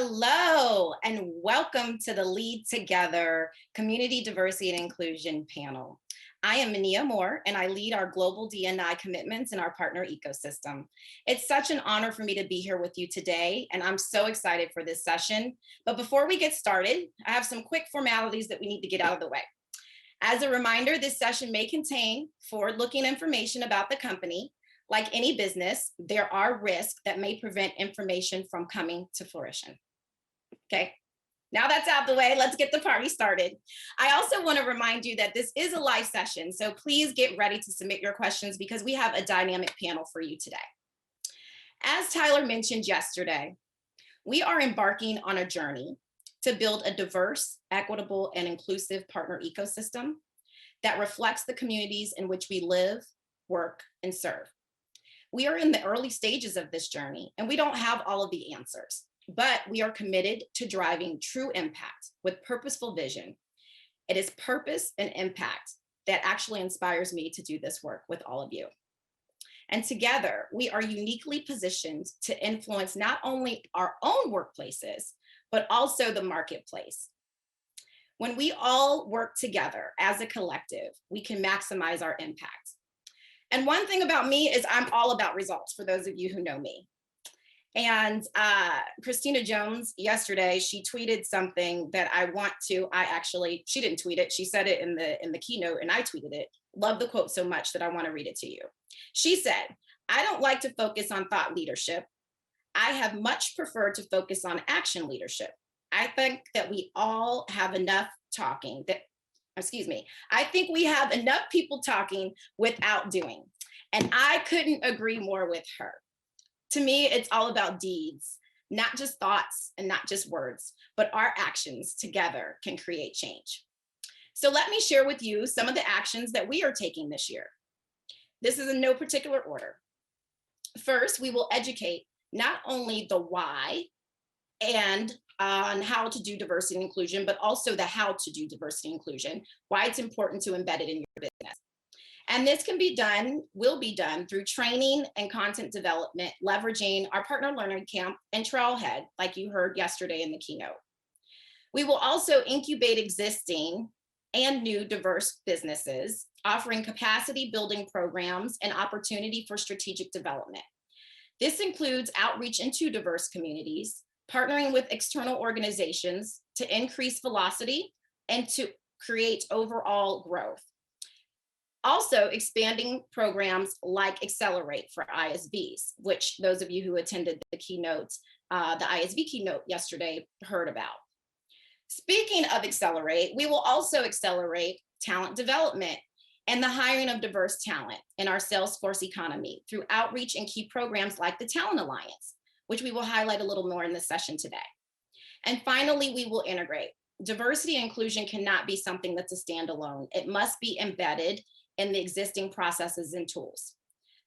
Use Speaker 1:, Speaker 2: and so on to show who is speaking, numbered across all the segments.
Speaker 1: Hello, and welcome to the Lead Together Community Diversity and Inclusion panel. I am Mania Moore, and I lead our global D&I commitments in our partner ecosystem. It's such an honor for me to be here with you today, and I'm so excited for this session. But before we get started, I have some quick formalities that we need to get out of the way. As a reminder, this session may contain forward-looking information about the company. Like any business, there are risks that may prevent information from coming to fruition. Okay, now that's out of the way, let's get the party started. I also want to remind you that this is a live session, so please get ready to submit your questions because we have a dynamic panel for you today. As Tyler mentioned yesterday, we are embarking on a journey to build a diverse, equitable, and inclusive partner ecosystem that reflects the communities in which we live, work, and serve. We are in the early stages of this journey, and we don't have all of the answers, but we are committed to driving true impact with purposeful vision. It is purpose and impact that actually inspires me to do this work with all of you. And together, we are uniquely positioned to influence not only our own workplaces, but also the marketplace. When we all work together as a collective, we can maximize our impact. And one thing about me is I'm all about results, for those of you who know me. And Christina Jones, yesterday, she tweeted something that she didn't tweet it, she said it in the keynote and I tweeted it. Love the quote so much that I want to read it to you. She said, "I don't like to focus on thought leadership. I have much preferred to focus on action leadership. I think that we all have enough talking I think we have enough people talking without doing." And I couldn't agree more with her. To me, it's all about deeds, not just thoughts and not just words, but our actions together can create change. So let me share with you some of the actions that we are taking this year. This is in no particular order. First, we will educate not only the why and on how to do diversity and inclusion, but also the how to do diversity and inclusion, why it's important to embed it in your business. And this will be done through training and content development, leveraging our partner learning camp and Trailhead, like you heard yesterday in the keynote. We will also incubate existing and new diverse businesses, offering capacity building programs and opportunity for strategic development. This includes outreach into diverse communities, partnering with external organizations to increase velocity and to create overall growth. Also expanding programs like Accelerate for ISVs, which those of you who attended the ISV keynote yesterday heard about. Speaking of Accelerate, we will also accelerate talent development and the hiring of diverse talent in our Salesforce economy through outreach and key programs like the Talent Alliance, which we will highlight a little more in this session today. And finally, we will integrate. Diversity and inclusion cannot be something that's a standalone. It must be embedded in the existing processes and tools.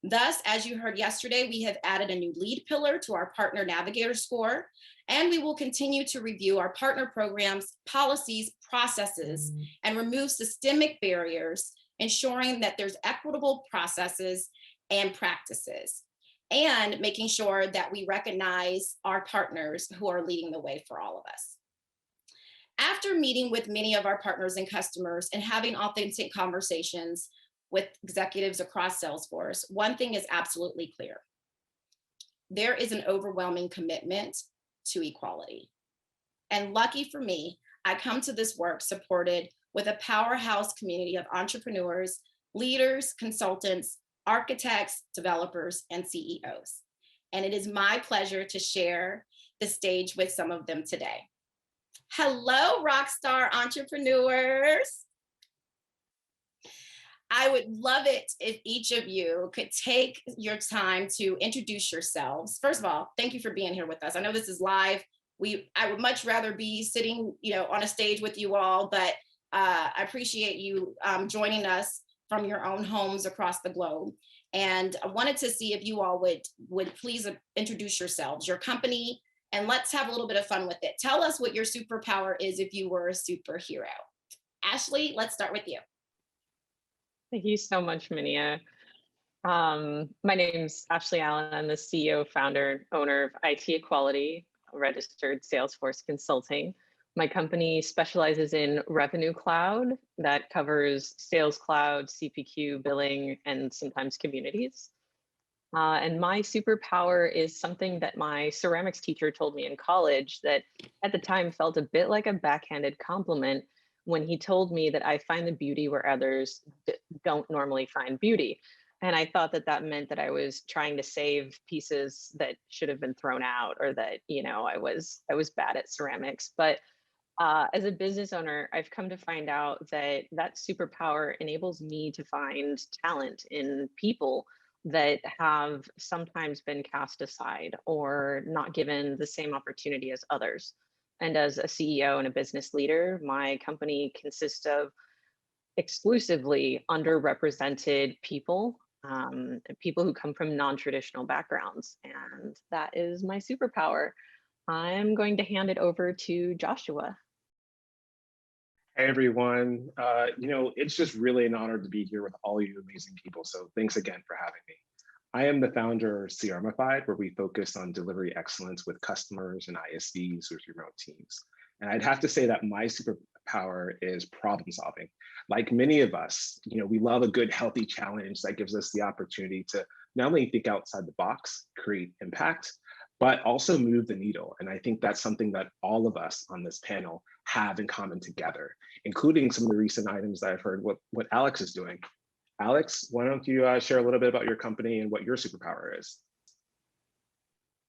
Speaker 1: Thus, as you heard yesterday, we have added a new lead pillar to our partner navigator score, and we will continue to review our partner programs, policies, processes, and remove systemic barriers, ensuring that there's equitable processes and practices, and making sure that we recognize our partners who are leading the way for all of us. After meeting with many of our partners and customers and having authentic conversations with executives across Salesforce, one thing is absolutely clear. There is an overwhelming commitment to equality. And lucky for me, I come to this work supported with a powerhouse community of entrepreneurs, leaders, consultants, architects, developers, and CEOs. And it is my pleasure to share the stage with some of them today. Hello, rockstar entrepreneurs. I would love it if each of you could take your time to introduce yourselves. First of all, thank you for being here with us. I know this is live. I would much rather be sitting, on a stage with you all, but I appreciate you joining us from your own homes across the globe. And I wanted to see if you all would please introduce yourselves, your company, and let's have a little bit of fun with it. Tell us what your superpower is if you were a superhero. Ashley, let's start with you.
Speaker 2: Thank you so much, Minia. My name's Ashley Allen. I'm the CEO, founder, owner of IT Equality. registered Salesforce consulting. My company specializes in Revenue Cloud that covers Sales Cloud, CPQ, billing, and sometimes communities. And my superpower is something that my ceramics teacher told me in college that at the time felt a bit like a backhanded compliment when he told me that I find the beauty where others don't normally find beauty. And I thought that that meant that I was trying to save pieces that should have been thrown out, or that, I was bad at ceramics. But as a business owner, I've come to find out that that superpower enables me to find talent in people that have sometimes been cast aside or not given the same opportunity as others. And as a CEO and a business leader, my company consists of exclusively underrepresented people, people who come from non-traditional backgrounds. And that is my superpower. I'm going to hand it over to Joshua.
Speaker 3: Hey everyone, it's just really an honor to be here with all you amazing people. So thanks again for having me. I am the founder of CRMified, where we focus on delivery excellence with customers and ISVs with remote teams. And I'd have to say that my superpower is problem solving. Like many of us, we love a good, healthy challenge that gives us the opportunity to not only think outside the box, create impact, but also move the needle. And I think that's something that all of us on this panel have in common together, including some of the recent items that I've heard what Alex is doing. Alex, why don't you share a little bit about your company and what your superpower is?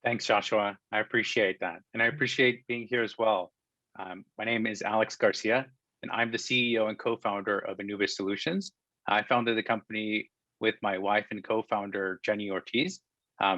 Speaker 4: Thanks, Joshua. I appreciate that. And I appreciate being here as well. My name is Alex Garcia, and I'm the CEO and co-founder of Anubis Solutions. I founded the company with my wife and co-founder, Jenny Ortiz.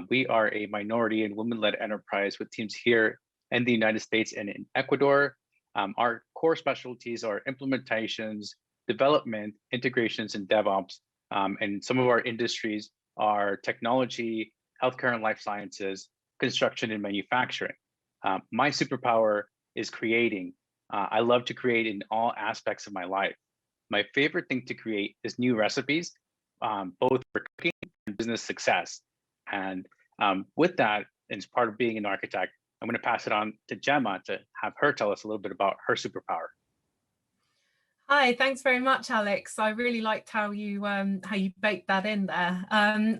Speaker 4: We are a minority and women-led enterprise with teams here in the United States and in Ecuador. Our core specialties are implementations, development, integrations, and DevOps. And some of our industries are technology, healthcare and life sciences, construction and manufacturing. My superpower is creating. I love to create in all aspects of my life. My favorite thing to create is new recipes, both for cooking and business success. And with that, as part of being an architect, I'm going to pass it on to Gemma to have her tell us a little bit about her superpower.
Speaker 5: Hi, thanks very much, Alex. I really liked how you baked that in there. I'm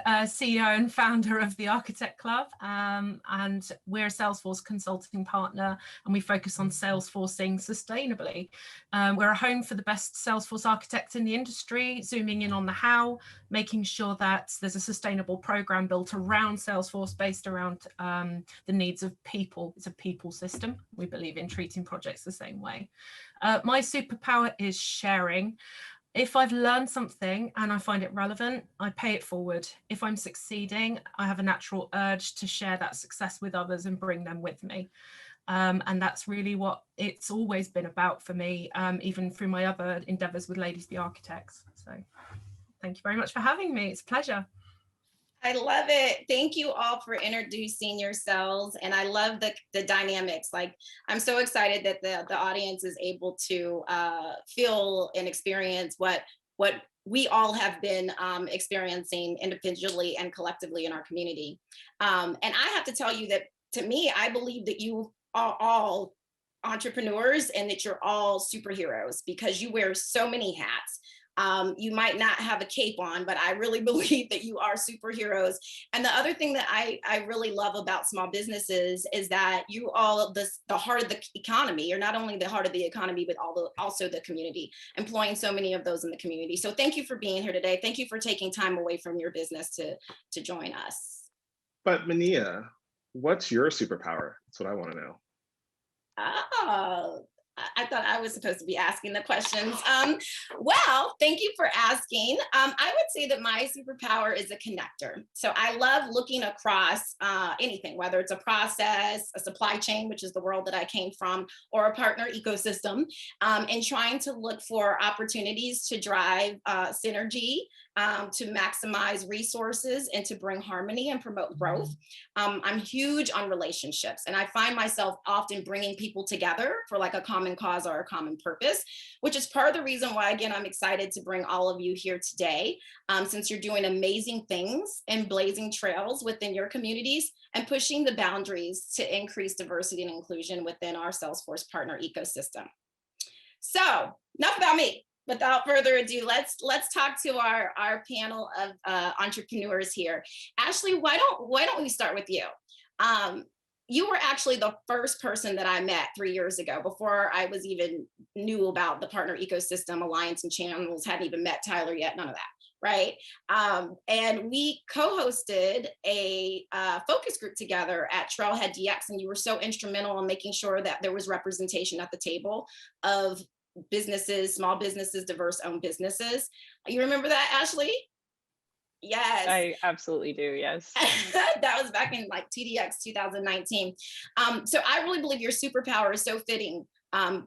Speaker 5: a CEO and founder of the Architect Club, and we're a Salesforce consulting partner, and we focus on Salesforcing sustainably. We're a home for the best Salesforce architects in the industry, zooming in on the how, making sure that there's a sustainable program built around Salesforce based around the needs of people. It's a people system. We believe in treating projects the same way. My superpower is sharing. If I've learned something and I find it relevant, I pay it forward. If I'm succeeding, I have a natural urge to share that success with others and bring them with me. And that's really what it's always been about for me, even through my other endeavors with Ladies Be Architects. So thank you very much for having me. It's a pleasure.
Speaker 1: I love it. Thank you all for introducing yourselves. And I love the dynamics. Like, I'm so excited that the audience is able to feel and experience what we all have been experiencing individually and collectively in our community. And I have to tell you that, to me, I believe that you are all entrepreneurs and that you're all superheroes because you wear so many hats. You might not have a cape on, but I really believe that you are superheroes. And the other thing that I really love about small businesses is that you all, the heart of the economy. You're not only the heart of the economy, but also the community, employing so many of those in the community. So thank you for being here today. Thank you for taking time away from your business to join us.
Speaker 3: But Mania, what's your superpower? That's what I want to know.
Speaker 1: Oh, I thought I was supposed to be asking the questions. Well, thank you for asking. I would say that my superpower is a connector. So I love looking across anything, whether it's a process, a supply chain, which is the world that I came from, or a partner ecosystem, and trying to look for opportunities to drive synergy, to maximize resources and to bring harmony and promote growth. I'm huge on relationships, and I find myself often bringing people together for like a common cause cause or a common purpose, which is part of the reason why, again, I'm excited to bring all of you here today, since you're doing amazing things and blazing trails within your communities and pushing the boundaries to increase diversity and inclusion within our Salesforce partner ecosystem. So enough about me. Without further ado, let's talk to our panel of entrepreneurs here. Ashley, why don't we start with you? You were actually the first person that I met 3 years ago, before I was even knew about the partner ecosystem, alliance and channels, hadn't even met Tyler yet, none of that, right? And we co-hosted a focus group together at Trailhead DX, and you were so instrumental in making sure that there was representation at the table of businesses, small businesses, diverse owned businesses. You remember that, Ashley? Yes.
Speaker 2: I absolutely do, yes.
Speaker 1: That was back in like TDX 2019. So I really believe your superpower is so fitting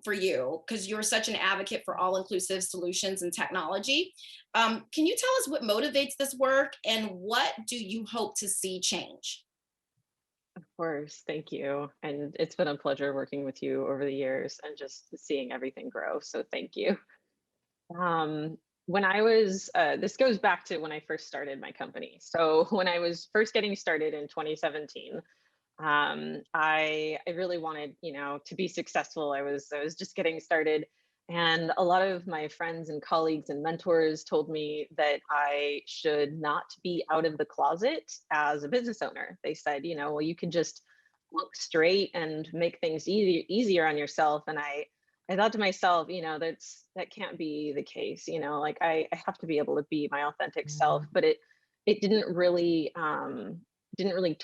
Speaker 1: for you, because you're such an advocate for all-inclusive solutions and technology. Can you tell us what motivates this work and what do you hope to see change?
Speaker 2: Of course, thank you. And it's been a pleasure working with you over the years and just seeing everything grow. So thank you. When I was, this goes back to when I first started my company. So when I was first getting started in 2017, I really wanted, to be successful. I was just getting started. And a lot of my friends and colleagues and mentors told me that I should not be out of the closet as a business owner. They said, well, you can just look straight and make things easier on yourself. And I thought to myself, that can't be the case. Like I have to be able to be my authentic self. But it didn't really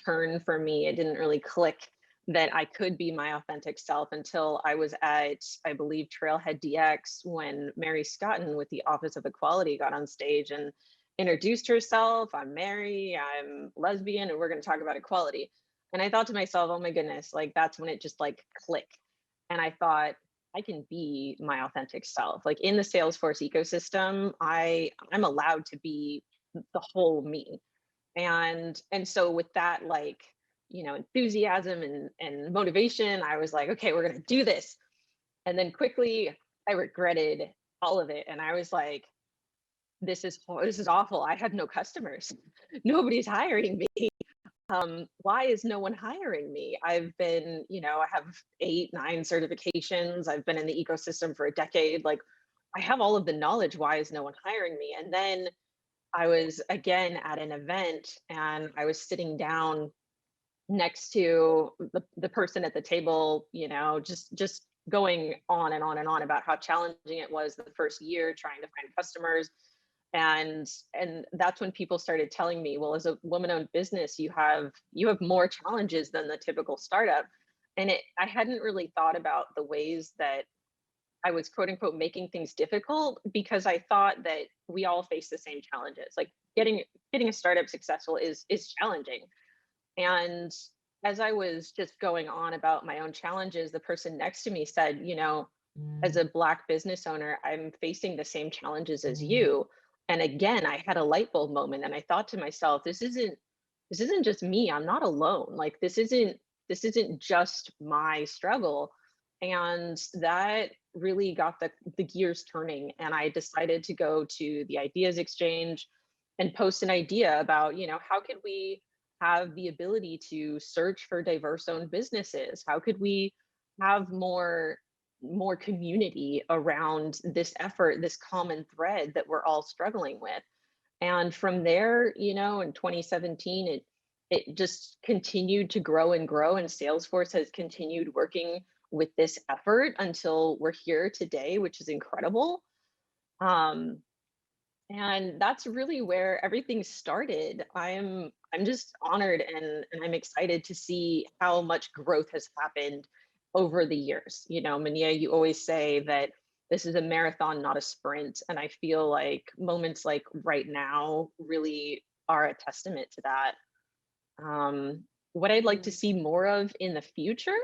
Speaker 2: turn for me. It didn't really click that I could be my authentic self until I was at, I believe, Trailhead DX, when Mary Scotton with the Office of Equality got on stage and introduced herself. I'm Mary, I'm lesbian, and we're going to talk about equality. And I thought to myself, oh my goodness, like that's when it just like clicked. And I thought, I can be my authentic self. Like in the Salesforce ecosystem, I'm allowed to be the whole me. And so with that, like, enthusiasm and motivation, I was like, okay, we're going to do this. And then quickly I regretted all of it. And I was like, this is awful. I have no customers. Nobody's hiring me. Why is no one hiring me? I've been, I have 8, 9 certifications. I've been in the ecosystem for a decade. Like I have all of the knowledge. Why is no one hiring me? And then I was again at an event and I was sitting down next to the person at the table, just going on and on and on about how challenging it was the first year trying to find customers. And that's when people started telling me, well, as a woman-owned business, you have more challenges than the typical startup. And I hadn't really thought about the ways that I was quote unquote making things difficult, because I thought that we all face the same challenges. Like getting a startup successful is challenging. And as I was just going on about my own challenges, the person next to me said, as a Black business owner, I'm facing the same challenges as you. And again, I had a light bulb moment and I thought to myself, this isn't just me. I'm not alone. Like this isn't just my struggle. And that really got the gears turning. And I decided to go to the Ideas Exchange and post an idea about, how could we have the ability to search for diverse owned businesses? How could we have more community around this effort, this common thread that we're all struggling with? And from there, in 2017, it just continued to grow and grow, and Salesforce has continued working with this effort until we're here today, which is incredible. And that's really where everything started. I'm just honored and I'm excited to see how much growth has happened over the years. Mania, you always say that this is a marathon, not a sprint. And I feel like moments like right now really are a testament to that. What I'd like to see more of in the future,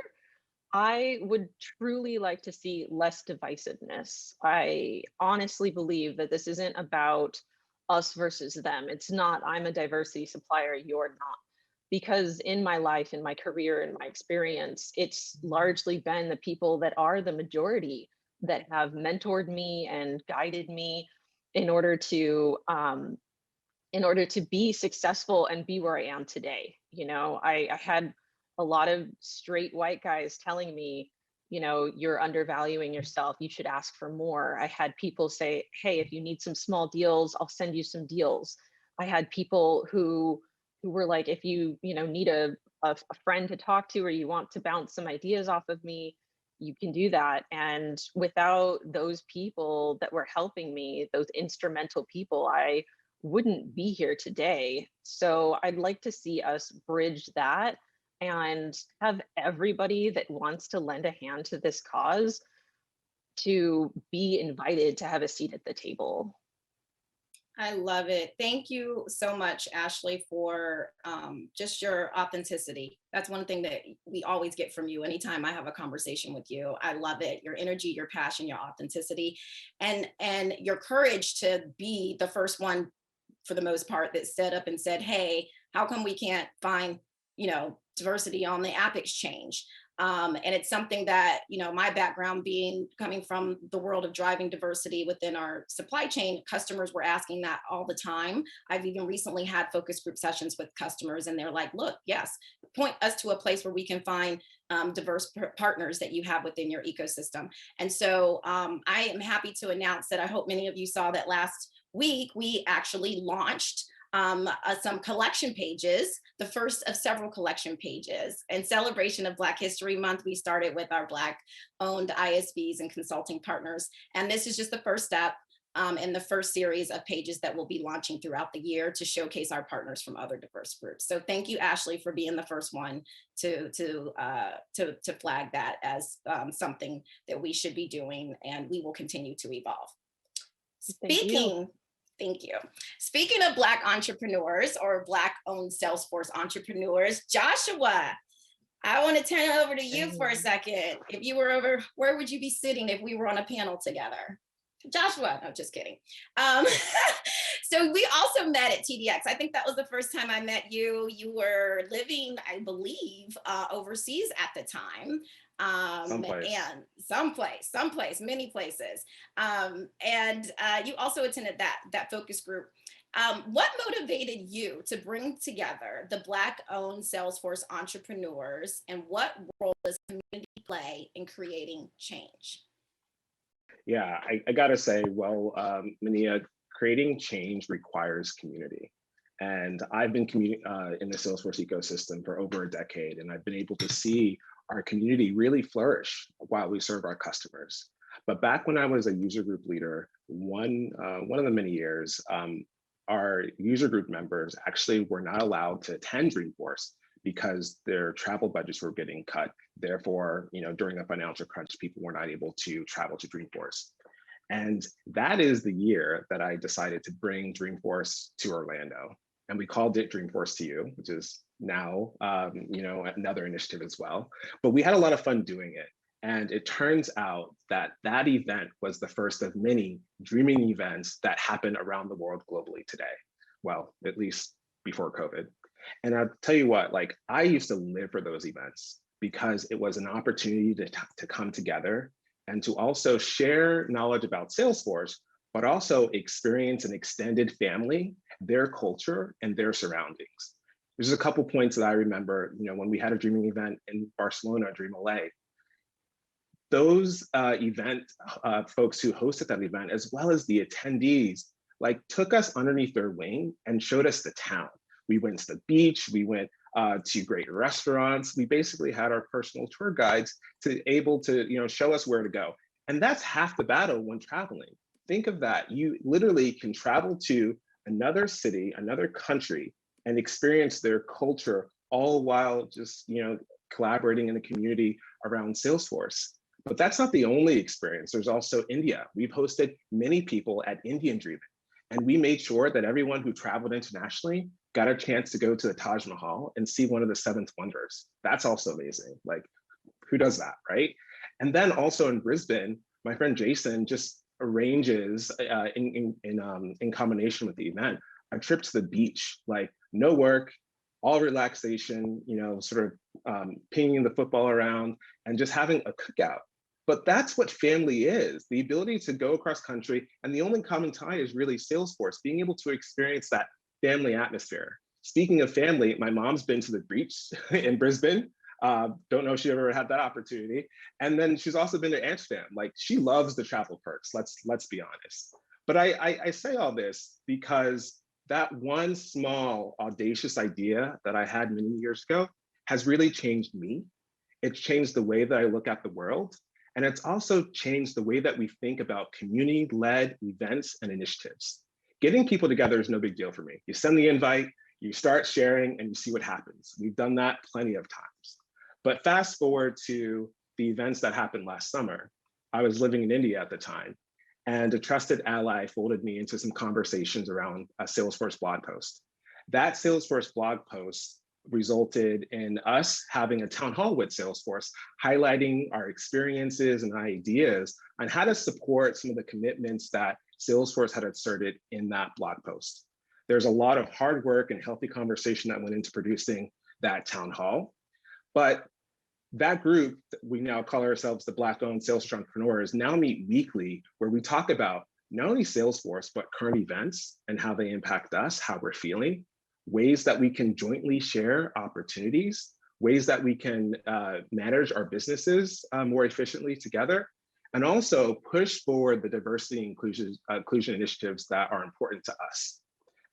Speaker 2: I would truly like to see less divisiveness. I honestly believe that this isn't about us versus them. It's not, I'm a diversity supplier, you're not. because in my life, in my career, in my experience, it's largely been the people that are the majority that have mentored me and guided me in order to be successful and be where I am today. I had a lot of straight white guys telling me, you're undervaluing yourself. You should ask for more. I had people say, hey, if you need some small deals, I'll send you some deals. I had people who were like, if you need a friend to talk to, or you want to bounce some ideas off of me, you can do that. And without those people that were helping me, those instrumental people, I wouldn't be here today. So I'd like to see us bridge that and have everybody that wants to lend a hand to this cause to be invited to have a seat at the table.
Speaker 1: I love it. Thank you so much, Ashley, for just your authenticity. That's one thing that we always get from you anytime I have a conversation with you. I love it. Your energy, your passion, your authenticity, and your courage to be the first one, for the most part, that stood up and said, hey, how come we can't find, diversity on the App Exchange? And it's something that, my background coming from the world of driving diversity within our supply chain, customers were asking that all the time. I've even recently had focus group sessions with customers, and they're like, look, yes, point us to a place where we can find diverse partners that you have within your ecosystem. And so I am happy to announce that I hope many of you saw that last week, we actually launched some collection pages, the first of several collection pages. In celebration of Black History Month, we started with our Black-owned ISVs and consulting partners. And this is just the first step in the first series of pages that we'll be launching throughout the year to showcase our partners from other diverse groups. So thank you, Ashley, for being the first one to flag that as something that we should be doing, and we will continue to evolve. Thank you. Speaking of Black entrepreneurs or Black-owned Salesforce entrepreneurs, Joshua, I want to turn it over to you for a second. If you were over, where would you be sitting if we were on a panel together? Joshua, no, just kidding. So we also met at TDX. I think that was the first time I met you. You were living, I believe, overseas at the time. Someplace, many places. And you also attended that focus group. What motivated you to bring together the Black-owned Salesforce entrepreneurs, and what role does community play in creating change?
Speaker 3: Yeah, I gotta say, well, Mania, creating change requires community. And I've been in the Salesforce ecosystem for over a decade, and I've been able to see our community really flourish while we serve our customers. But back when I was a user group leader, one of the many years, our user group members actually were not allowed to attend Dreamforce because their travel budgets were getting cut. Therefore, during a financial crunch, people were not able to travel to Dreamforce. And that is the year that I decided to bring Dreamforce to Orlando. And we called it Dreamforce to You, which is now another initiative as well. But we had a lot of fun doing it. And it turns out that that event was the first of many dreaming events that happen around the world globally today. Well, at least before COVID. And I'll tell you what, I used to live for those events because it was an opportunity to come together and to also share knowledge about Salesforce, but also experience an extended family, their culture, and their surroundings. There's a couple points that I remember, when we had a dreaming event in Barcelona, Dream LA. Those event folks who hosted that event, as well as the attendees, took us underneath their wing and showed us the town. We went to the beach, we went to great restaurants. We basically had our personal tour guides able to show us where to go. And that's half the battle when traveling. Think of that. You literally can travel to another city, another country, and experience their culture, all while just collaborating in the community around Salesforce. But that's not the only experience. There's also India. We've hosted many people at Indian Dreaming, and we made sure that everyone who traveled internationally got a chance to go to the Taj Mahal and see one of the seventh wonders. That's also amazing. Who does that, right? And then also in Brisbane, my friend Jason just arranges in combination with the event, a trip to the beach, no work, all relaxation, sort of pinging the football around and just having a cookout. But that's what family is, the ability to go across country. And the only common tie is really Salesforce, being able to experience that family atmosphere. Speaking of family, my mom's been to the beach in Brisbane. Don't know if she ever had that opportunity. And then she's also been to Amsterdam. Like, she loves the travel perks, let's be honest. But I say all this because that one small audacious idea that I had many years ago has really changed me. It's changed the way that I look at the world. And it's also changed the way that we think about community-led events and initiatives. Getting people together is no big deal for me. You send the invite, you start sharing, and you see what happens. We've done that plenty of times. But fast forward to the events that happened last summer. I was living in India at the time, and a trusted ally folded me into some conversations around a Salesforce blog post. That Salesforce blog post resulted in us having a town hall with Salesforce, highlighting our experiences and ideas on how to support some of the commitments that Salesforce had asserted in that blog post. There's a lot of hard work and healthy conversation that went into producing that town hall. But that group, we now call ourselves the Black-owned Salesforce entrepreneurs, now meet weekly where we talk about not only Salesforce, but current events and how they impact us, how we're feeling, ways that we can jointly share opportunities, ways that we can manage our businesses more efficiently together, and also push forward the diversity and inclusion initiatives that are important to us.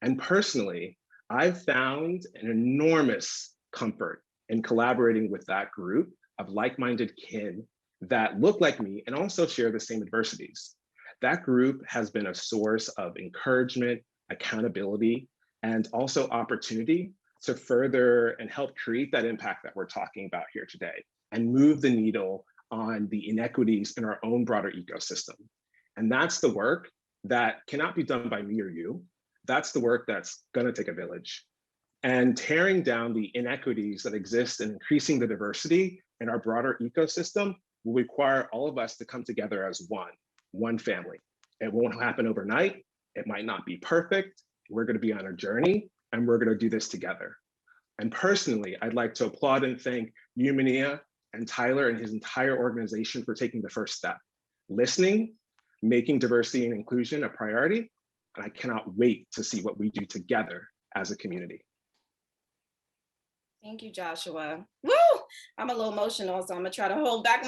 Speaker 3: And personally, I've found an enormous comfort in collaborating with that group of like-minded kin that look like me and also share the same adversities. That group has been a source of encouragement, accountability, and also opportunity to further and help create that impact that we're talking about here today and move the needle on the inequities in our own broader ecosystem. And that's the work that cannot be done by me or you. That's the work that's gonna take a village. And tearing down the inequities that exist and increasing the diversity in our broader ecosystem will require all of us to come together as one family. It won't happen overnight. It might not be perfect. We're going to be on a journey and we're going to do this together. And personally, I'd like to applaud and thank you, Mania, and Tyler and his entire organization for taking the first step, listening, making diversity and inclusion a priority. And I cannot wait to see what we do together as a community.
Speaker 1: Thank you, Joshua. Woo! I'm a little emotional, so I'm gonna try to hold back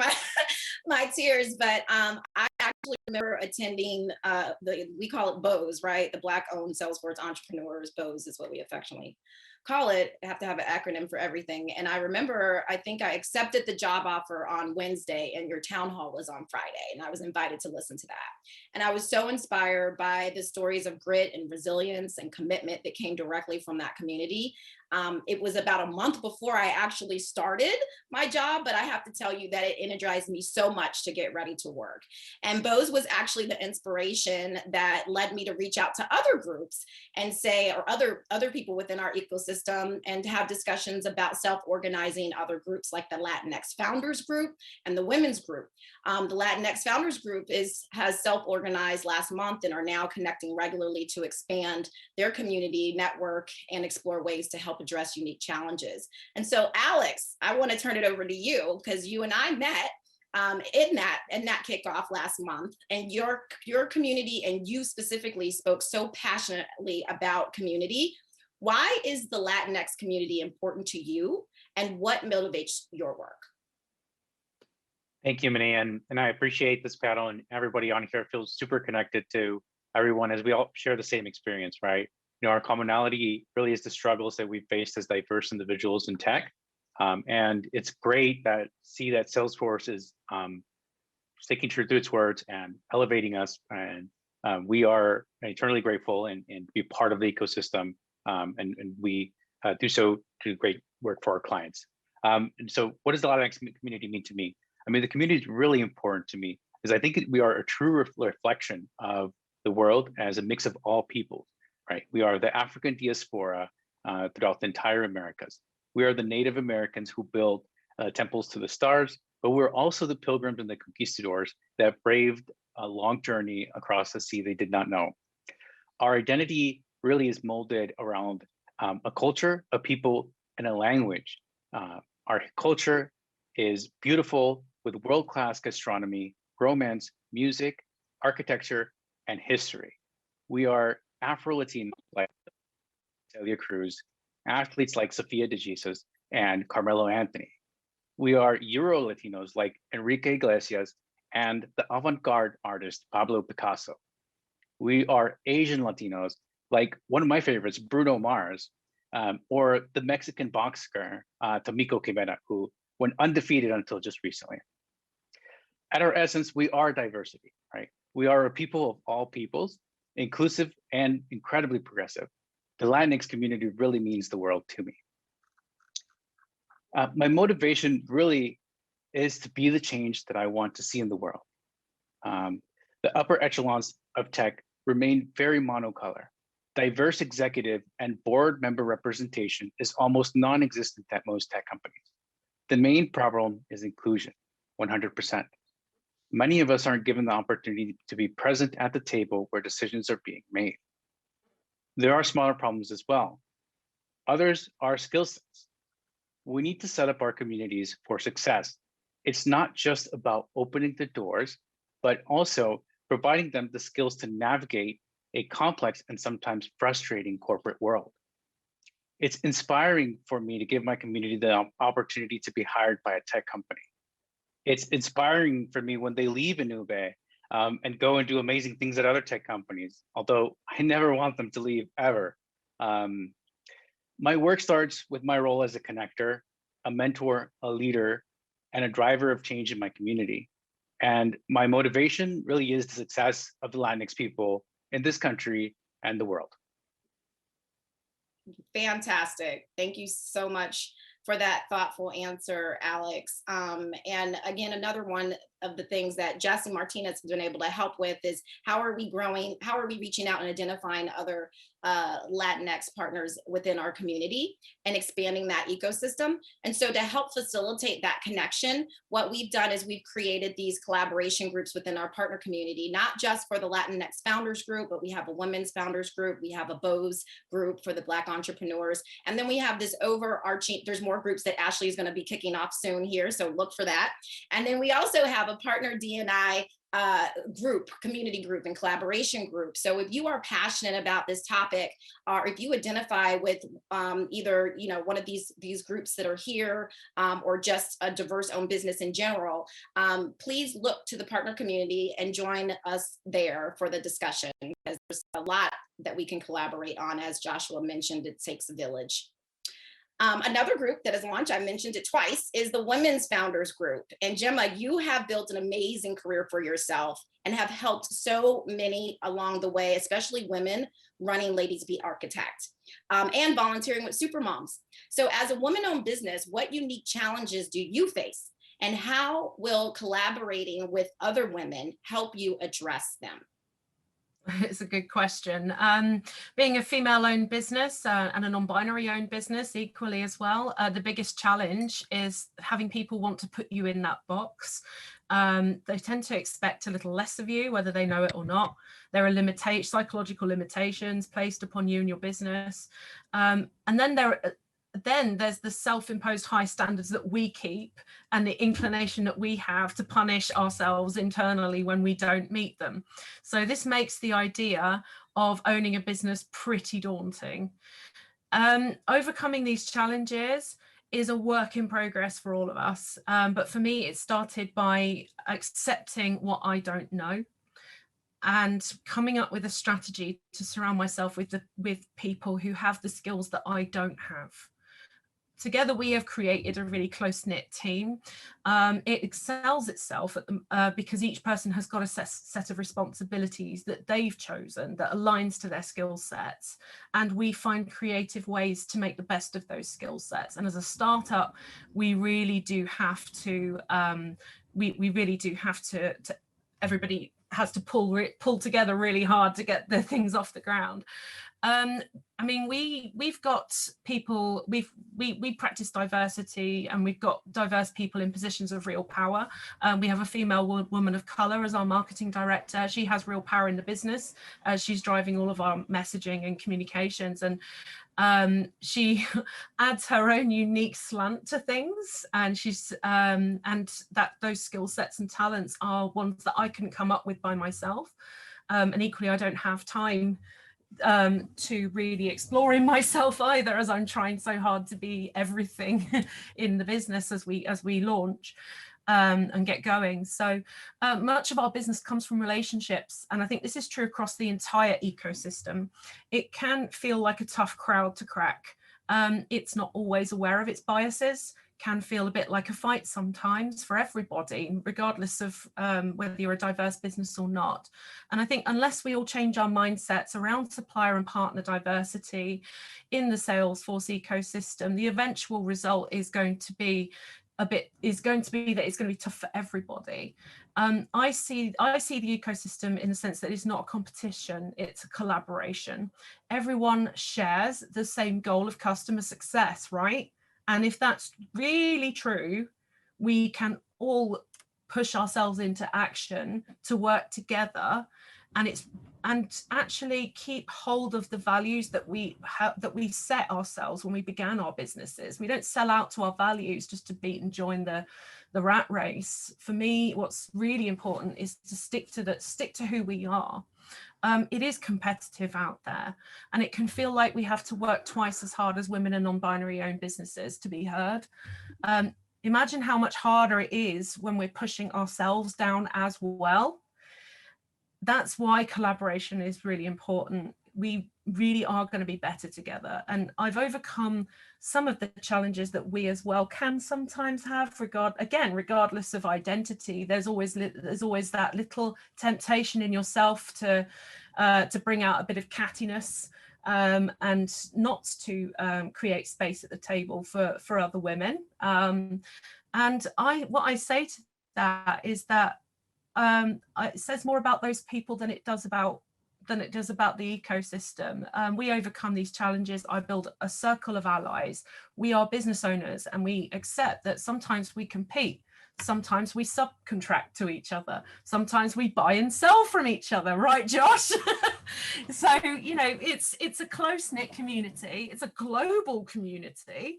Speaker 1: my tears. But I actually remember attending we call it BOWS, right? The Black-owned Salesforce Entrepreneurs. BOWS is what we affectionately call it. I have to have an acronym for everything. And I remember, I think I accepted the job offer on Wednesday and your town hall was on Friday. And I was invited to listen to that. And I was so inspired by the stories of grit and resilience and commitment that came directly from that community. It was about a month before I actually started my job, but I have to tell you that it energized me so much to get ready to work. And BOWS was actually the inspiration that led me to reach out to other groups and say, or other people within our ecosystem, and to have discussions about self-organizing other groups like the Latinx Founders Group and the Women's Group. The Latinx Founders Group has self-organized last month and are now connecting regularly to expand their community network and explore ways to help address unique challenges. And so, Alex, I want to turn it over to you because you and I met in that kickoff last month, and your community and you specifically spoke so passionately about community. Why is the Latinx community important to you, and what motivates your work?
Speaker 4: Thank you, Minnie, and I appreciate this panel, and everybody on here feels super connected to everyone as we all share the same experience, right? You know, our commonality really is the struggles that we've faced as diverse individuals in tech. And it's great that Salesforce is sticking true to its words and elevating us. And we are eternally grateful and be part of the ecosystem. And we do great work for our clients. And so what does the Latinx community mean to me? I mean, the community is really important to me because I think we are a true reflection of the world as a mix of all peoples, right? We are the African diaspora throughout the entire Americas. We are the Native Americans who built temples to the stars, but we're also the pilgrims and the conquistadors that braved a long journey across a sea they did not know. Our identity really is molded around a culture, a people, and a language. Our culture is beautiful with world-class gastronomy, romance, music, architecture, and history. We are Afro-Latino like Celia Cruz, athletes like Sofia de Jesus and Carmelo Anthony. We are Euro-Latinos like Enrique Iglesias and the avant-garde artist Pablo Picasso. We are Asian Latinos like one of my favorites, Bruno Mars, or the Mexican boxer, Tomiko Quimera, who went undefeated until just recently. At our essence, we are diversity, right? We are a people of all peoples, inclusive and incredibly progressive. The Latinx community really means the world to me. My motivation really is to be the change that I want to see in the world. The upper echelons of tech remain very monocolor. Diverse executive and board member representation is almost non-existent at most tech companies. The main problem is inclusion, 100%. Many of us aren't given the opportunity to be present at the table where decisions are being made. There are smaller problems as well. Others are skill sets. We need to set up our communities for success. It's not just about opening the doors, but also providing them the skills to navigate a complex and sometimes frustrating corporate world. It's inspiring for me to give my community the opportunity to be hired by a tech company. It's inspiring for me when they leave Inube and go and do amazing things at other tech companies, although I never want them to leave ever. My work starts with my role as a connector, a mentor, a leader, and a driver of change in my community. And my motivation really is the success of the Latinx people in this country and the world.
Speaker 1: Fantastic. Thank you so much for that thoughtful answer, Alex. And again, another one of the things that Jesse Martinez has been able to help with is how are we growing, how are we reaching out and identifying other Latinx partners within our community and expanding that ecosystem. And so to help facilitate that connection, what we've done is we've created these collaboration groups within our partner community, not just for the Latinx founders group, but we have a women's founders group, we have a BOWS group for the Black entrepreneurs. And then we have this overarching, there's more groups that Ashley is going to be kicking off soon here, so look for that. And then we also have a partner D&I group, community group and collaboration group. So if you are passionate about this topic, or if you identify with either one of these groups that are here, or just a diverse owned business in general, please look to the partner community and join us there for the discussion, because there's a lot that we can collaborate on. As Joshua mentioned, it takes a village. Another group that has launched, I mentioned it twice, is the Women's Founders Group. And Gemma, you have built an amazing career for yourself and have helped so many along the way, especially women running Ladies Be Architect and volunteering with Supermoms. So as a woman-owned business, what unique challenges do you face? And how will collaborating with other women help you address them?
Speaker 5: It's a good question. Being a female-owned business and a non-binary owned business equally as well, the biggest challenge is having people want to put you in that box. They tend to expect a little less of you, whether they know it or not. There are psychological limitations placed upon you and your business. And then there's the self-imposed high standards that we keep and the inclination that we have to punish ourselves internally when we don't meet them. So this makes the idea of owning a business pretty daunting. Overcoming these challenges is a work in progress for all of us. But for me, it started by accepting what I don't know and coming up with a strategy to surround myself with people who have the skills that I don't have. Together, we have created a really close-knit team. It excels itself because each person has got a set of responsibilities that they've chosen that aligns to their skill sets. And we find creative ways to make the best of those skill sets. And as a startup, we really do have to, everybody has to pull together really hard to get the things off the ground. I mean, we've got people, we practice diversity, and we've got diverse people in positions of real power. We have a female woman of color as our marketing director. She has real power in the business. She's driving all of our messaging and communications, and she adds her own unique slant to things, and she's and that those skill sets and talents are ones that I couldn't come up with by myself, and equally I don't have time to really explore in myself either, as I'm trying so hard to be everything in the business as we launch and get going. So much of our business comes from relationships, and I think this is true across the entire ecosystem. It can feel like a tough crowd to crack. It's not always aware of its biases, can feel a bit like a fight sometimes for everybody, regardless of whether you're a diverse business or not. And I think unless we all change our mindsets around supplier and partner diversity in the Salesforce ecosystem, the eventual result is going to be that it's going to be tough for everybody. I see the ecosystem in the sense that it's not a competition, it's a collaboration. Everyone shares the same goal of customer success, right? And if that's really true, we can all push ourselves into action to work together, and actually keep hold of the values that we set ourselves when we began our businesses. We don't sell out to our values just to beat and join the rat race. For me, what's really important is to stick to who we are. It is competitive out there, and it can feel like we have to work twice as hard as women and non-binary owned businesses to be heard. Imagine how much harder it is when we're pushing ourselves down as well. That's why collaboration is really important. We really are going to be better together. And I've overcome some of the challenges that we as well can sometimes have, regardless of identity. There's always that little temptation in yourself to bring out a bit of cattiness, and not to create space at the table for other women. And what I say to that is that it says more about those people than it does about the ecosystem. We overcome these challenges. I build a circle of allies. We are business owners, and we accept that sometimes we compete, sometimes we subcontract to each other, sometimes we buy and sell from each other, right, Josh? So, you know, it's a close-knit community, it's a global community.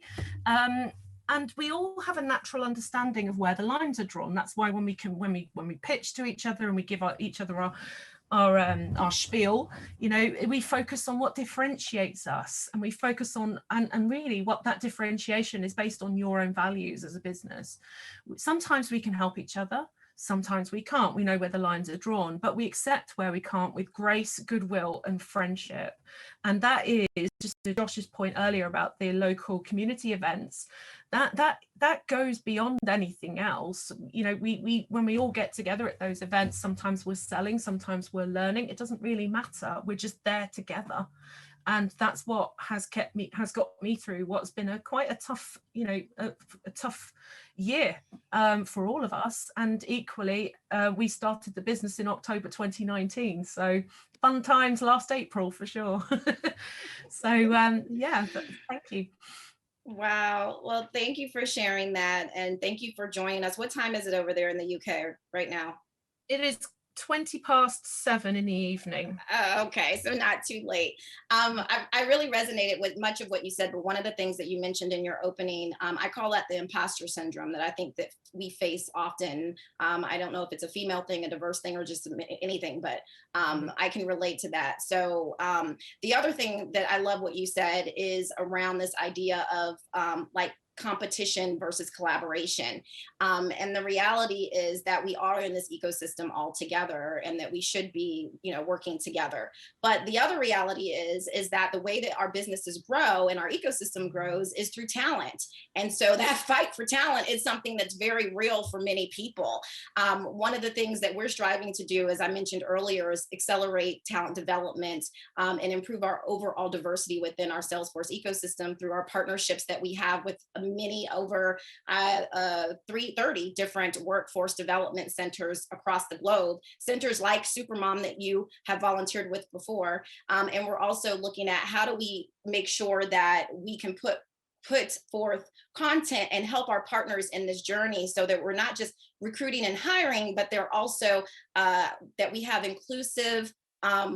Speaker 5: And we all have a natural understanding of where the lines are drawn. That's why when we pitch to each other and we give each other our spiel, you know, we focus on what differentiates us, and we focus on and really what that differentiation is based on your own values as a business. Sometimes we can help each other, sometimes we can't. We know where the lines are drawn, but we accept where we can't with grace, goodwill, and friendship. And that is, just to Josh's point earlier about the local community events, that goes beyond anything else. You know, we when we all get together at those events, sometimes we're selling, sometimes we're learning. It doesn't really matter. We're just there together. And that's what has got me through what's been quite a tough, you know, a tough year for all of us. And equally, we started the business in October 2019. So fun times last April for sure. So yeah, thank you.
Speaker 1: Wow. Well, thank you for sharing that. And thank you for joining us. What time is it over there in the UK right now?
Speaker 5: It is 7:20 in the evening.
Speaker 1: Okay, so not too late. I really resonated with much of what you said, but one of the things that you mentioned in your opening, I call that the imposter syndrome that I think that we face often. I don't know if it's a female thing, a diverse thing, or just anything, but I can relate to that. So the other thing that I love what you said is around this idea of like competition versus collaboration. And the reality is that we are in this ecosystem all together, and that we should be, you know, working together. But the other reality is that the way that our businesses grow and our ecosystem grows is through talent. And so that fight for talent is something that's very real for many people. One of the things that we're striving to do, as I mentioned earlier, is accelerate talent development and improve our overall diversity within our Salesforce ecosystem through our partnerships that we have with many over 330 different workforce development centers across the globe, centers like Supermom that you have volunteered with before. And we're also looking at how do we make sure that we can put forth content and help our partners in this journey so that we're not just recruiting and hiring, but they're also that we have inclusive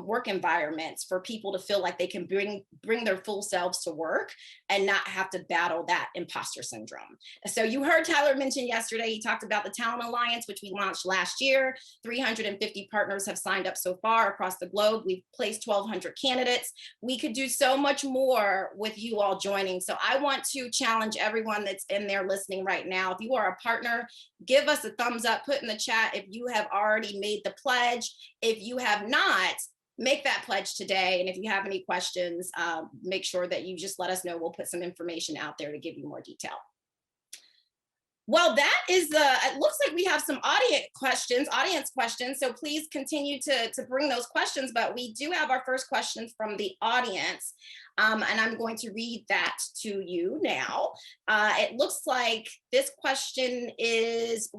Speaker 1: work environments for people to feel like they can bring their full selves to work and not have to battle that imposter syndrome. So you heard Tyler mention yesterday, he talked about the Talent Alliance, which we launched last year. 350 partners have signed up so far across the globe. We've placed 1,200 candidates. We could do so much more with you all joining. So I want to challenge everyone that's in there listening right now. If you are a partner, give us a thumbs up, put in the chat if you have already made the pledge. If you have not, make that pledge today. And if you have any questions, make sure that you just let us know. We'll put some information out there to give you more detail. Well, that is it looks like we have some audience questions. So please continue to bring those questions, but we do have our first question from the audience. And I'm going to read that to you now. It looks like this question is,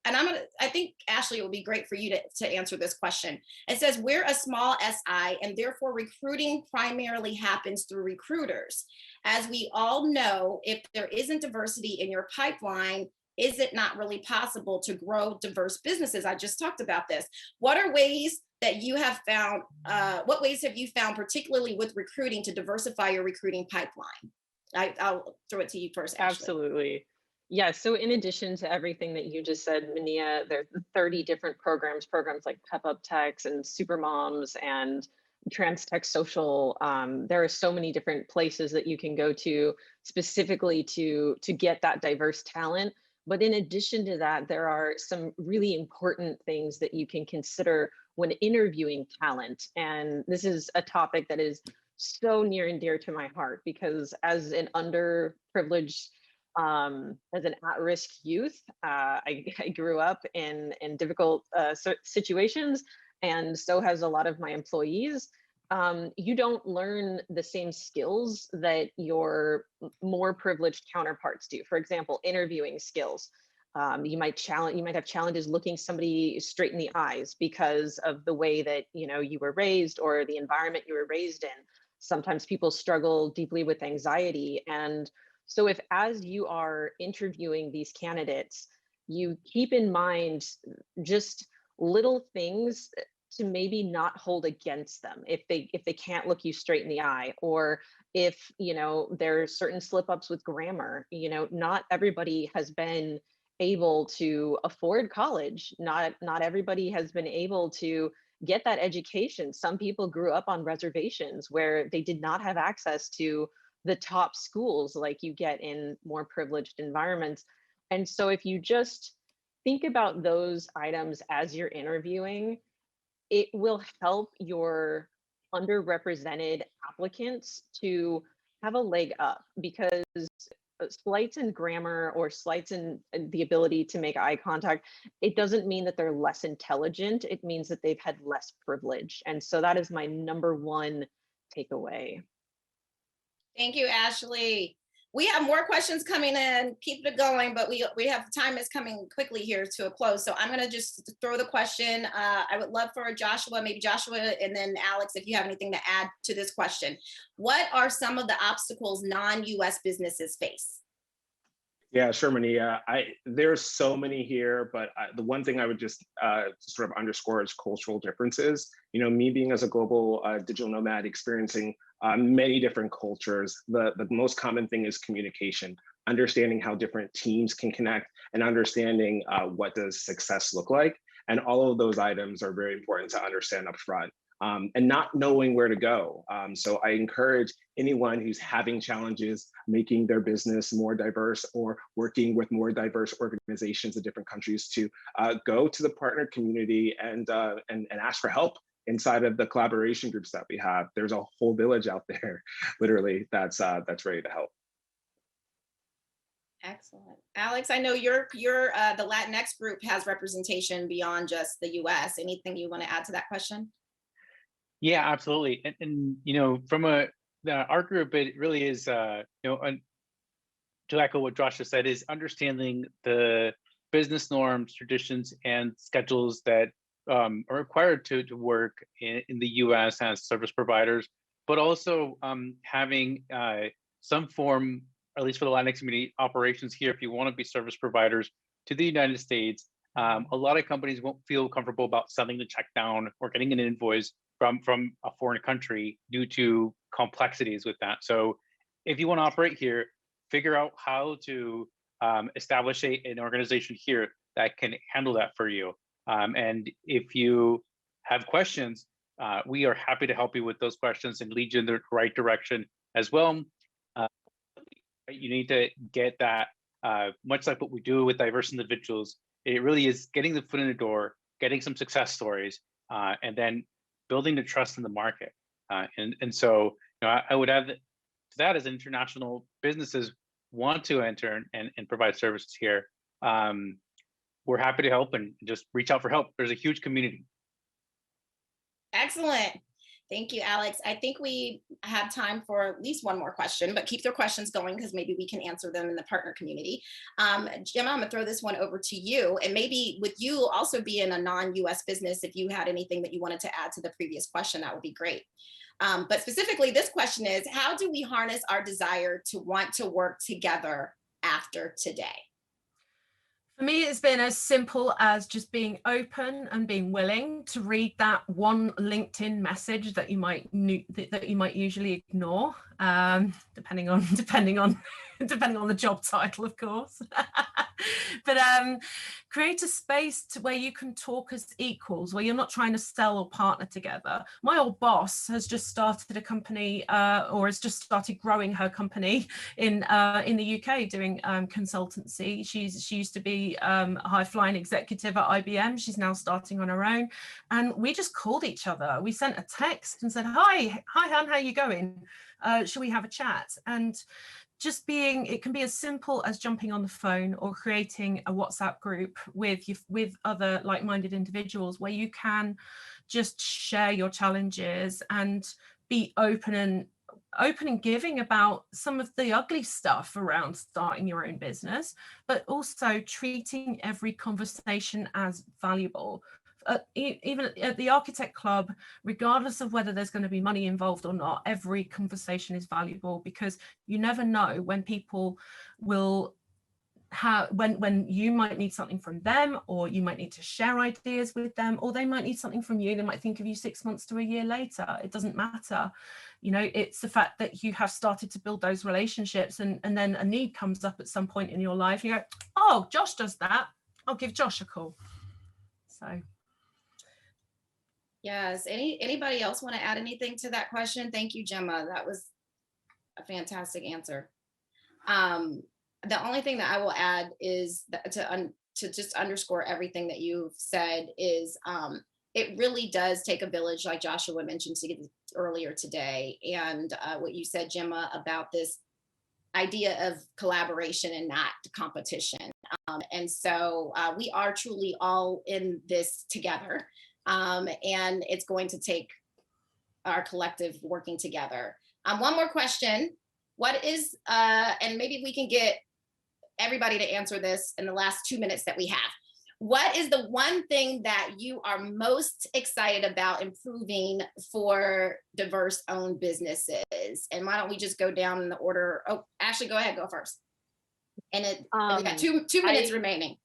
Speaker 1: I think, Ashley, it would be great for you to answer this question. It says, we're a small SI and therefore recruiting primarily happens through recruiters. As we all know, if there isn't diversity in your pipeline, is it not really possible to grow diverse businesses? I just talked about this. What are ways that you have found, what ways have you found, particularly with recruiting, to diversify your recruiting pipeline? I'll throw it to you first, Ashley.
Speaker 2: Absolutely. Yeah, so in addition to everything that you just said, Mania, there's 30 different programs like Pep Up Techs and Supermoms and Trans Tech Social. There are so many different places that you can go to specifically to get that diverse talent. But in addition to that, there are some really important things that you can consider when interviewing talent. And this is a topic that is so near and dear to my heart because as an underprivileged, as an at-risk youth, I grew up in difficult situations, and so has a lot of my employees. You don't learn the same skills that your more privileged counterparts do. For example, interviewing skills. You might have challenges looking somebody straight in the eyes because of the way that you were raised or the environment you were raised in. Sometimes people struggle deeply with anxiety, and so if as you are interviewing these candidates, you keep in mind just little things to maybe not hold against them if they can't look you straight in the eye, or if there are certain slip ups with grammar. Not everybody has been able to afford college. Not everybody has been able to get that education. Some people grew up on reservations where they did not have access to the top schools like you get in more privileged environments. And so if you just think about those items as you're interviewing, it will help your underrepresented applicants to have a leg up, because slights in grammar or slights in the ability to make eye contact, it doesn't mean that they're less intelligent. It means that they've had less privilege. And so that is my number one takeaway.
Speaker 1: Thank you, Ashley. We have more questions coming in. Keep it going, but we have time is coming quickly here to a close. So I'm going to just throw the question. I would love for Joshua, and then Alex, if you have anything to add to this question. What are some of the obstacles non-US businesses face?
Speaker 3: Yeah, sure, Mania. There's so many here, but the one thing I would just sort of underscore is cultural differences. Me being as a global digital nomad experiencing many different cultures, the most common thing is communication, understanding how different teams can connect and understanding what does success look like. And all of those items are very important to understand up front. And not knowing where to go. So I encourage anyone who's having challenges making their business more diverse or working with more diverse organizations in different countries to go to the partner community and ask for help inside of the collaboration groups that we have. There's a whole village out there, literally, that's ready to help.
Speaker 1: Excellent. Alex, I know your the Latinx group has representation beyond just the US. Anything you want to add to that question?
Speaker 4: Yeah, absolutely. And from our group, it really is, to echo what Josh has said, is understanding the business norms, traditions, and schedules that are required to work in the US as service providers, but also having some form, at least for the Latinx community, operations here if you want to be service providers to the United States. A lot of companies won't feel comfortable about sending the check down or getting an invoice from a foreign country due to complexities with that. So if you want to operate here, figure out how to establish an organization here that can handle that for you. And if you have questions, we are happy to help you with those questions and lead you in the right direction as well. You need to get that, much like what we do with diverse individuals, it really is getting the foot in the door, getting some success stories, and then building the trust in the market. And so, I would add that to that, as international businesses want to enter and provide services here, we're happy to help, and just reach out for help. There's a huge community.
Speaker 1: Excellent. Thank you, Alex. I think we have time for at least one more question, but keep their questions going because maybe we can answer them in the partner community. Gemma, I'm gonna throw this one over to you, and maybe with you also being a non-US business, if you had anything that you wanted to add to the previous question, that would be great. But specifically, this question is, how do we harness our desire to want to work together after today?
Speaker 5: For me, it's been as simple as just being open and being willing to read that one LinkedIn message that you might usually ignore, depending on the job title, of course. But create a space where you can talk as equals, where you're not trying to sell or partner together. My old boss has just started a company, or has just started growing her company in the UK doing consultancy. She used to be a high-flying executive at IBM. She's now starting on her own, and we just called each other. We sent a text and said, "Hi, Han, how are you going? Shall we have a chat?" And just it can be as simple as jumping on the phone or creating a WhatsApp group with other like-minded individuals where you can just share your challenges and be open and giving about some of the ugly stuff around starting your own business, but also treating every conversation as valuable. Even at the Architect Club, regardless of whether there's going to be money involved or not, every conversation is valuable, because you never know when people will when you might need something from them, or you might need to share ideas with them, or they might need something from you. They might think of you 6 months to a year later. It doesn't matter. It's the fact that you have started to build those relationships, and then a need comes up at some point in your life. You go, "Oh, Josh does that. I'll give Josh a call." So.
Speaker 1: Yes. Anybody else want to add anything to that question? Thank you, Gemma. That was a fantastic answer. The only thing that I will add is that to just underscore everything that you've said is it really does take a village, like Joshua mentioned earlier today. And what you said, Gemma, about this idea of collaboration and not competition. And so we are truly all in this together. And it's going to take our collective working together. One more question. What is, and maybe we can get everybody to answer this in the last 2 minutes that we have. What is the one thing that you are most excited about improving for diverse owned businesses? And why don't we just go down in the order? Oh, Ashley, go ahead, go first. And we got two minutes remaining.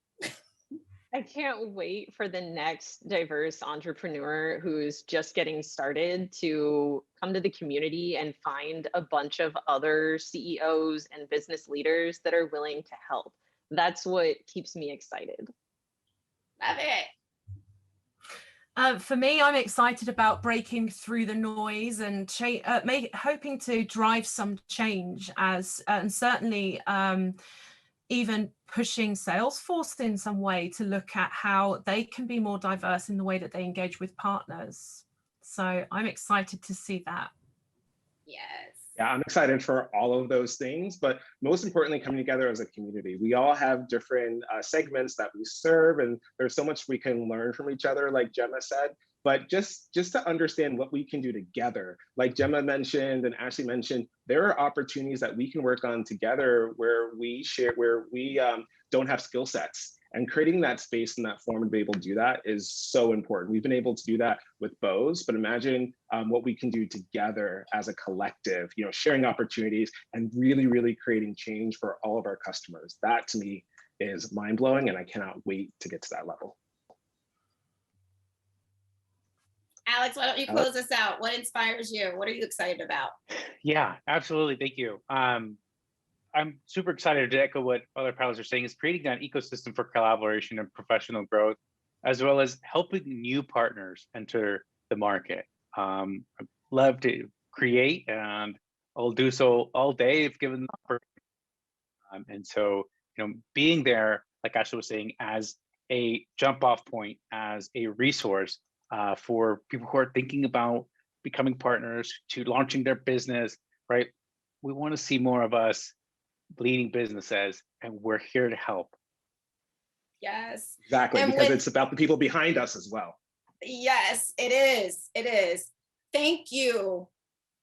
Speaker 2: I can't wait for the next diverse entrepreneur who's just getting started to come to the community and find a bunch of other CEOs and business leaders that are willing to help. That's what keeps me excited.
Speaker 1: Love it.
Speaker 5: For me, I'm excited about breaking through the noise and hoping to drive some change, and certainly even pushing Salesforce in some way to look at how they can be more diverse in the way that they engage with partners. So I'm excited to see that.
Speaker 1: Yes.
Speaker 3: Yeah, I'm excited for all of those things, but most importantly, coming together as a community. We all have different segments that we serve, and there's so much we can learn from each other, like Gemma said. but just to understand what we can do together. Like Gemma mentioned and Ashley mentioned, there are opportunities that we can work on together where we share, where we don't have skill sets. And creating that space and that forum to be able to do that is so important. We've been able to do that with Bose, but imagine what we can do together as a collective, you know, sharing opportunities and really, really creating change for all of our customers. That to me is mind-blowing, and I cannot wait to get to that level.
Speaker 1: Alex, why don't you close us out? What inspires you? What are you excited about?
Speaker 4: Yeah, absolutely. Thank you. I'm super excited to echo what other panelists are saying, is creating that ecosystem for collaboration and professional growth, as well as helping new partners enter the market. I'd love to create, and I'll do so all day if given the opportunity. And so, you know, being there, like Ashley was saying, as a jump off point, as a resource for people who are thinking about becoming partners, to launching their business, right? We want to see more of us leading businesses, and we're here to help.
Speaker 1: Yes.
Speaker 3: Exactly,
Speaker 1: And
Speaker 3: because it's about the people behind us as well.
Speaker 1: Yes, it is. It is. Thank you,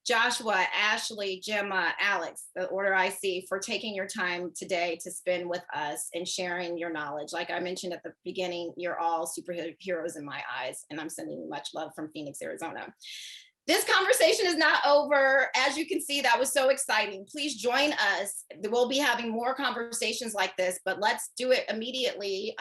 Speaker 1: Joshua, Ashley, Gemma, Alex, the order I see, for taking your time today to spend with us and sharing your knowledge. Like I mentioned at the beginning, you're all superheroes in my eyes, and I'm sending you much love from Phoenix, Arizona. This conversation is not over. As you can see, that was so exciting. Please join us. We'll be having more conversations like this, but let's do it immediately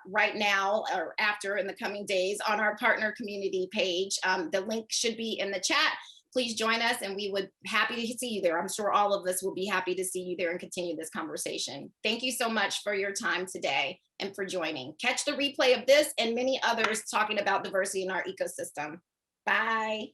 Speaker 1: right now or after in the coming days on our partner community page. The link should be in the chat. Please join us, and we would be happy to see you there. I'm sure all of us will be happy to see you there and continue this conversation. Thank you so much for your time today and for joining. Catch the replay of this and many others talking about diversity in our ecosystem. Bye.